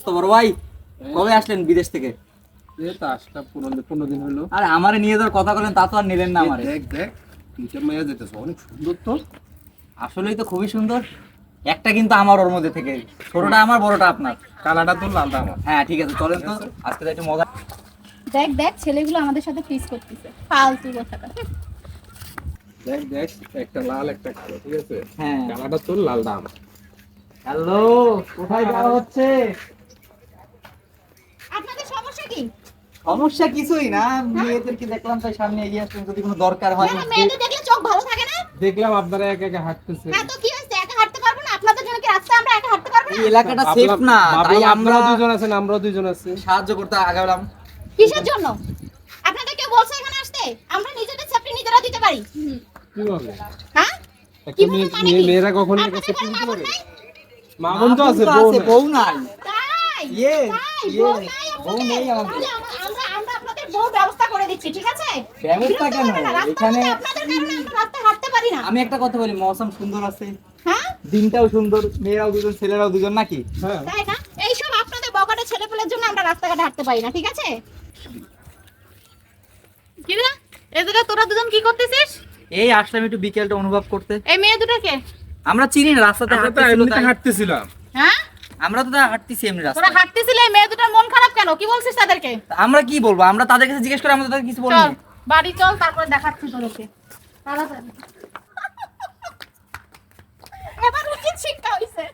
তো বড় ভাই কবে আসলেন বিদেশ থেকে? এই তো আসটা 15 দিন হলো। আরে আমারে নিয়ে যাওয়ার কথা বলেন তা তো আর নিলেন না আমারে। দেখ দেখ নিচে মাইয়া যেতেছে অনেক সুন্দর তো। আসলেই তো খুবই সুন্দর। একটা কিন্তু আমার ওর মধ্যে থেকে, ছোটটা আমার বড়টা আপনার। কালারটা তো লালটা আমার। হ্যাঁ ঠিক আছে, চলেন তো আজকে তো একটু মজা। দেখ দেখ ছেলেগুলো আমাদের সাথে ফিস করতেছে, ফালতু কথাটা। দেখ দেখ একটা লাল একটা কালো, ঠিক আছে? হ্যাঁ কালারটা তো লালটা আমার। হ্যালো, কোথায় যাওয়া হচ্ছে? আপনাদের সমস্যা কি? সমস্যা কিছুই না, মেয়েদেরকে দেখলাম তাই সামনে এগিয়ে আসলেন, যদি কোনো দরকার হয়। না, মেয়েদের দেখলে চোখ ভালো থাকে না? দেখলাম আপনারা একা একা হাঁটতেছে। হ্যাঁ, তো কি হয়েছে? একা হাঁটতে পারবো না? আপনাদের জন্য কি রাস্তায় আমরা একা হাঁটতে পারবো এই না? এলাকাটা সেফ না, তাই আমরা আপনারা দুজন আছেন, আমরাও দুজন আছি। সাহায্য করতে আগালাম। কিসের জন্য? আপনাদের কেউ বলছে এখানে আসতে? আমরা নিজেদের সেফটি নিজেরা দিতে পারি। কি হবে? হ্যাঁ? একটা কিভাবে মানে কি? মেয়েরা কখনো একা আপনাদের সেফটি ঘরে দিতে মা বোন পারে? নাই? মা বোন তো আছে, বউ নাই। তাই? ইয়ে, তাই? ইয়ে, বউ নাই বউ আপনাদের? নেই আমাদের। তাহলে আমরা আপনাদের বউ ব্যবস্থা করে দিচ্ছি, ঠিক আছে? ব্যবস্থা কেন? বিরক্ত করবেন না, রাস্তার এখানে মধ্যে আপনাদের কারণে আমরা রাস্তায় হাঁটতে পারি না। আমি একটা কথা বলি, মৌসুম সুন্দর আছে, হ্যাঁ? দিনটাও সুন্দর, মেয়েরাও দুজন ছেলেরাও দুজন নাকি? হ্যাঁ। তাই না? এইসব আপনাদের বকাটে ছেলেপেলের জন্য আমরা রাস্তাঘাটে হাঁটতে পারি না, ঠিক আছে? কি রে? এদিকে তোরা দুজন কি করতেছিস? এই আসলাম একটু বিকেলটা অনুভব করতে। এই মেয়ে দুটোকে? আমরা চিনি না, রাস্তাতে আমরা তো হাঁটতেছিল এমনিতে তাই। হাঁটতেছিলাম। হ্যাঁ? আমরা তো তাই হাঁটতেছি এমনি তোরা রাস্তায়। হাঁটতেছিলে, এই মেয়ে দুটোর মন খারাপ কেন? কি বলছিস তাদেরকে? আমরা কি বলবো, আমরা তাদের কাছে জিজ্ঞেস করে, আমরা তো তাদের কিছু চল বলিনি। বাড়ি চল, তারপরে দেখাচ্ছি তোদেরকে। তাড়াতাড়ি। এবার উচিত শিক্ষা হইছে।